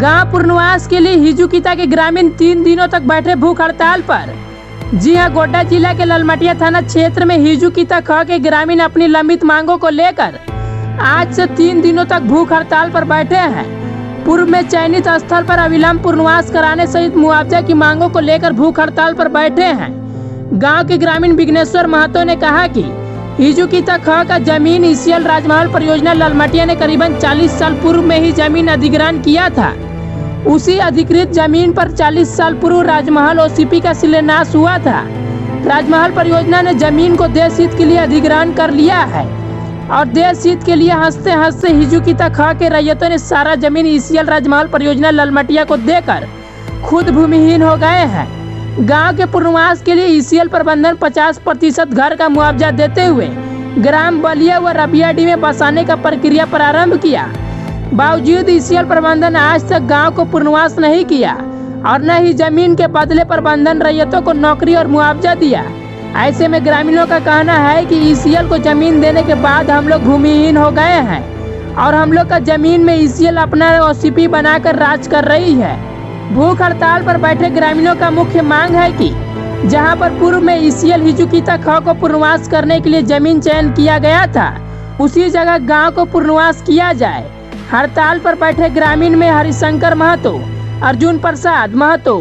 गांव पुनर्वास के लिए हिजुकीता के ग्रामीण 3 दिनों तक बैठे भूख हड़ताल पर। जी हां, गोड्डा जिला के ललमटिया थाना क्षेत्र में हिजुकीता ख के ग्रामीण अपनी लंबित मांगों को लेकर आज से 3 दिनों तक भूख हड़ताल पर बैठे हैं। पूर्व में चयनित स्थल पर अविलंब पुनर्वास कराने सहित मुआवजा की मांगों को लेकर भूख हड़ताल पर बैठे हैं। गांव के ग्रामीण विघ्नेश्वर महतो ने कहा कि हिजुकीता ख का जमीन ईसीएल राजमहल परियोजना ललमटिया ने करीबन 40 साल पूर्व में ही जमीन अधिग्रहण किया था। उसी अधिकृत जमीन पर 40 साल पूर्व राजमहल ओसीपी का शिलान्यास हुआ था। राजमहल परियोजना ने जमीन को देश हित के लिए अधिग्रहण कर लिया है और देश हित के लिए हंसते हंसते हिजुकीता ख के रैयतों ने सारा जमीन ईसीएल राजमहल परियोजना ललमटिया को देकर खुद भूमिहीन हो गए हैं। गांव के पुनर्वास के लिए ईसीएल प्रबंधन 50% घर का मुआवजा देते हुए ग्राम बलिया व रबियाडी में बसाने का प्रक्रिया प्रारंभ किया। बावजूद ईसीएल प्रबंधन आज तक गांव को पुनर्वास नहीं किया और न ही जमीन के बदले प्रबंधन रैयतों को नौकरी और मुआवजा दिया। ऐसे में ग्रामीणों का कहना है कि ईसीएल को जमीन देने के बाद हम लोग भूमिहीन हो गए हैं और हम लोग का जमीन में ईसीएल अपना ओसीपी बनाकर राज कर रही है। भूख हड़ताल पर बैठे ग्रामीणों का मुख्य मांग है कि जहां पर पूर्व में ईसीएल हिजुकीता ख को पुनर्वास करने के लिए जमीन चयन किया गया था, उसी जगह गांव को पुनर्वास किया जाए। हड़ताल पर बैठे ग्रामीण में हरिशंकर महतो, अर्जुन प्रसाद महतो,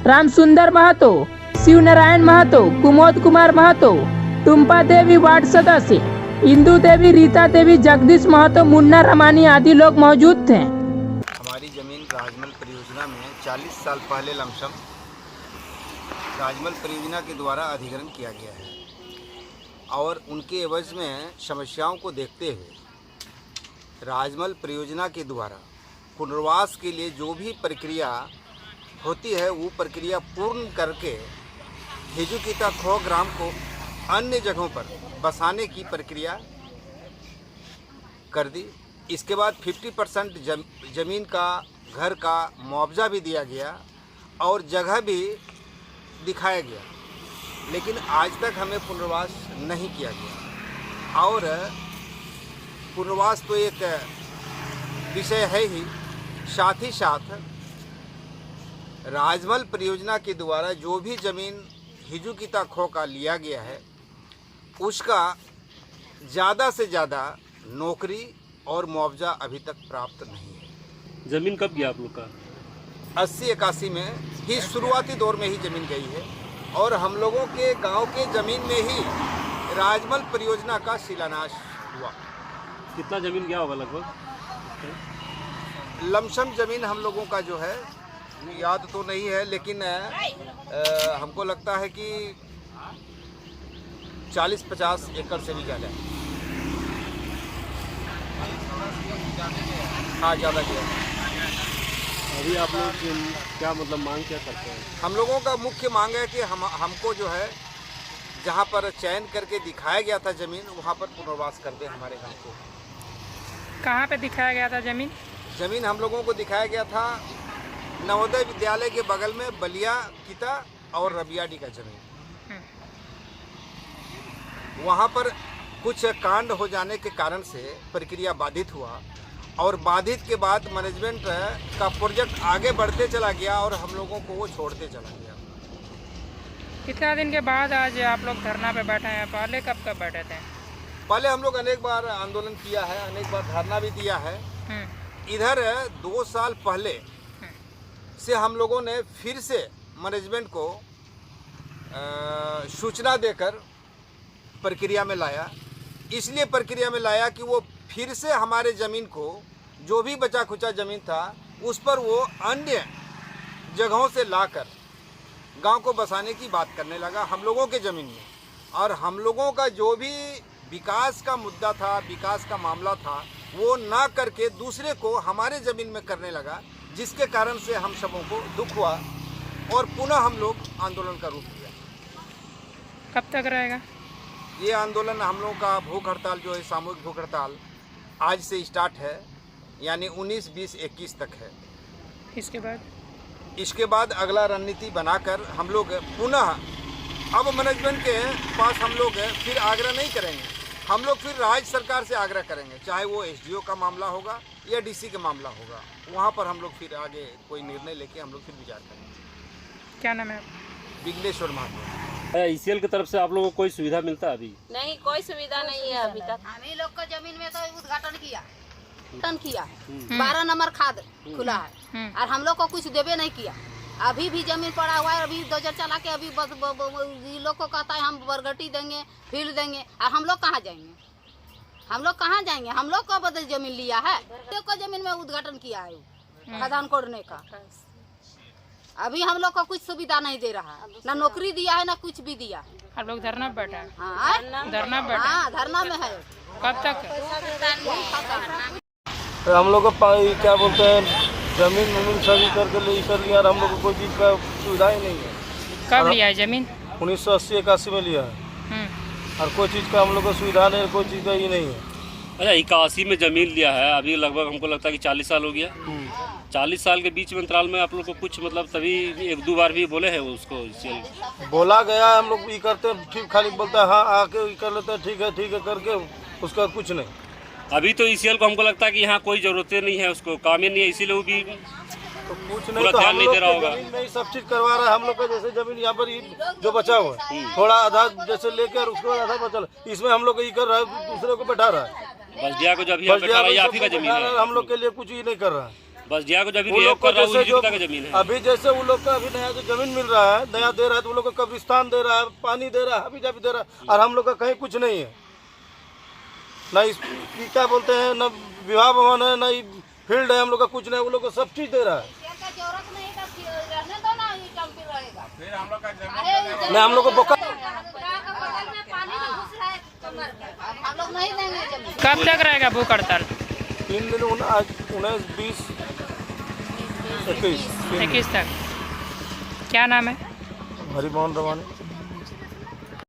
रामसुंदर महतो, शिवनारायण महतो, कुमोद कुमार महतो, टुम्पा देवी वार्ड सदस्य, इंदू देवी, रीता देवी, जगदीश महतो, मुन्ना रमानी आदि लोग मौजूद थे। हमारी ज़मीन राजमहल परियोजना में 40 साल पहले लमसम राजमहल परियोजना के द्वारा अधिग्रहण किया गया है और उनके एवज में समस्याओं को देखते हुए राजमहल परियोजना के द्वारा पुनर्वास के लिए जो भी प्रक्रिया होती है वो प्रक्रिया पूर्ण करके हिजुकीता ख ग्राम को अन्य जगहों पर बसाने की प्रक्रिया कर दी। इसके बाद 50% ज़मीन का घर का मुआवजा भी दिया गया और जगह भी दिखाया गया, लेकिन आज तक हमें पुनर्वास नहीं किया गया। और पुनर्वास तो एक विषय है ही, साथ ही साथ राजमहल परियोजना के द्वारा जो भी ज़मीन हिजुकीता ख का लिया गया है उसका ज़्यादा से ज़्यादा नौकरी और मुआवजा अभी तक प्राप्त नहीं है। जमीन कब गया आप लोग का? 80-81 में ही शुरुआती दौर में ही ज़मीन गई है और हम लोगों के गांव के ज़मीन में ही राजमहल परियोजना का शिलान्यास हुआ। कितना ज़मीन गया होगा लगभग? लमसम ज़मीन हम लोगों का जो है याद तो नहीं है, लेकिन हमको लगता है कि 40-50 एकड़ से भी ज़्यादा है। हाँ, ज़्यादा गया। अभी आप लोग क्या मतलब मांग क्या करते हैं? हम लोगों का मुख्य मांग है कि हमको जो है जहाँ पर चयन करके दिखाया गया था ज़मीन, वहाँ पर पुनर्वास कर दे हमारे गांव को। कहाँ पे दिखाया गया था जमीन? ज़मीन हम लोगों को दिखाया गया था नवोदय विद्यालय के बगल में बलिया कीता और रबियाडी का ज़मीन। वहाँ पर कुछ कांड हो जाने के कारण से प्रक्रिया बाधित हुआ और बाधित के बाद मैनेजमेंट का प्रोजेक्ट आगे बढ़ते चला गया और हम लोगों को वो छोड़ते चला गया। कितना दिन के बाद आज आप लोग धरना पे बैठे हैं? पहले कब बैठे थे? पहले हम लोग अनेक बार आंदोलन किया है, अनेक बार धरना भी दिया है। इधर 2 साल पहले से हम लोगों ने फिर से मैनेजमेंट को सूचना देकर प्रक्रिया में लाया। इसलिए प्रक्रिया में लाया कि वो फिर से हमारे ज़मीन को, जो भी बचा खुचा ज़मीन था, उस पर वो अन्य जगहों से लाकर गांव को बसाने की बात करने लगा हम लोगों के ज़मीन में। और हम लोगों का जो भी विकास का मुद्दा था, विकास का मामला था, वो ना करके दूसरे को हमारे ज़मीन में करने लगा, जिसके कारण से हम सबों को दुख हुआ और पुनः हम लोग आंदोलन का रूप लिया। कब तक रहेगा ये आंदोलन? हम लोगों का भूख हड़ताल जो है, सामूहिक भूख हड़ताल आज से स्टार्ट है, यानी 19, 20, 21 तक है। इसके बाद अगला रणनीति बनाकर हम लोग पुनः अब मैनेजमेंट के पास हम लोग फिर आग्रह नहीं करेंगे, हम लोग फिर राज्य सरकार से आग्रह करेंगे, चाहे वो एसडीओ का मामला होगा या डीसी का मामला होगा, वहाँ पर हम लोग फिर आगे कोई निर्णय लेके हम लोग फिर विचार करेंगे। क्या नाम है? विघ्नेश्वर महातो। ईसीएल की तरफ से आप लोगों को कोई सुविधा मिलता है अभी? नहीं, कोई सुविधा नहीं है अभी तक। हम ही लोग को जमीन में तो उद्घाटन किया 12 नंबर खाद खुला है और हम लोग को कुछ देवे नहीं किया। अभी भी जमीन पड़ा हुआ है, अभी डोजर चला के अभी ये लोग को कहता है हम बरगटी देंगे, फील्ड देंगे, और हम लोग कहाँ जाएंगे? हम लोग कहाँ जाएंगे? हम लोग को बदल जमीन लिया है, लोग को जमीन में उद्घाटन किया है खदान कोड़ने का। अभी हम लोग को कुछ सुविधा नहीं दे रहा, ना नौकरी दिया है ना कुछ भी दिया। आप लोग धरना पे बैठे हैं? हाँ धरना पे बैठे हैं? हाँ, धरना में है। कब तक? हम लोग को क्या बोलते हैं, जमीन सभी करके कर लिया, और हम लोग को कोई चीज़ का सुविधा ही नहीं है। कब लिया है जमीन? 1980-81 में लिया है, और कोई चीज़ का हम लोग को सुविधा नहीं, कोई चीज़ का ही नहीं है। अच्छा, 81 में ज़मीन लिया है, अभी लगभग हमको लगता है कि 40 साल हो गया। 40 साल के बीच में अंतराल में आप लोग को कुछ मतलब तभी 1-2 बार भी बोले हैं उसको? बोला गया, हम लोग ये करते हैं, ठीक खाली बोलता है हाँ आके ये कर लेते हैं, ठीक है करके, उसका कुछ नहीं। अभी तो ईसीएल को हमको लगता है कि यहाँ कोई ज़रूरत नहीं है, उसको काम ही नहीं है, इसीलिए वो भी तो कुछ नहीं, पूरा तो ध्यान हम नहीं लोग दे रहा होगा। जमीन में ही सब चीज़ करवा रहा है। हम लोग का जैसे जमीन यहाँ पर जो बचा हुआ है, थोड़ा आधा जैसे लेकर उसको आधा बचा, इसमें हम लोग ये कर रहा है, दूसरे को बैठा रहा है। बसडिया को जब यहाँ बैठा रहा है, आप ही का जमीन है। हम लोग के लिए कुछ ही नहीं कर रहा है। बसडिया को जब वो लोग को जैसे जो का जमीन है, अभी जैसे वो लोग का अभी नया जो जमीन मिल रहा है, नया दे रहा है, तो वो लोग को कब्रिस्तान दे रहा है, पानी दे रहा है, अभी जब दे रहा है, और हम लोग का कहीं कुछ नहीं है। ना इस क्या बोलते हैं, ना विवाह भवन है, ना फील्ड है, हम लोग का कुछ नहीं, वो लोग को सब चीज़ दे रहा है। नहीं, हम लोग को बोका कब तक रहेगा भूख हड़ताल? 3 दिन, आज 19, 20, 21 21 तक। क्या नाम है? हरिमोहन रवानी।